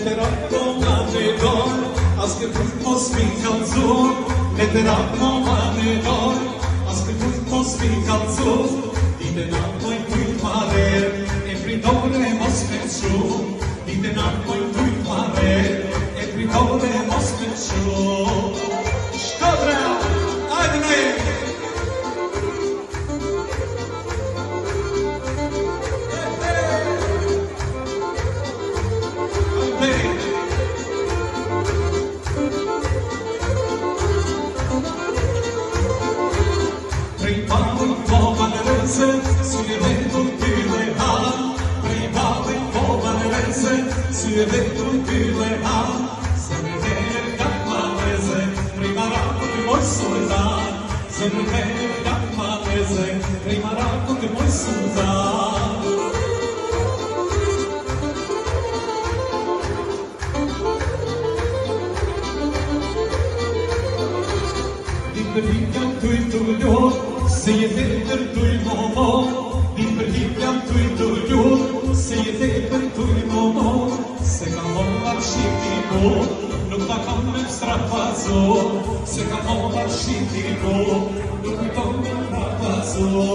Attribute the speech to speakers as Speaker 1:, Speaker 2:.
Speaker 1: Letterat många med dag, aske putt på svinkalsår. Letterat många med dag, aske putt på svinkalsår. I den andra puttmare, en fridore moskvetsjo. I den andra puttmare, en fridore moskvetsjo. Škodra, ajde nej! Syr vettur byle han, sen veler gamla meze, primarato di moj sultan. Sen veler gamla meze, primarato di moj sultan. Din berhikan tu i tullor, säger vetter tu i momor. Din berhikan tu i tullor, säger vetter tu i momor. Se kan hålla shit i gå, lukta kommer straffa så. Se kan hålla shit i gå, lukta kommer straffa så.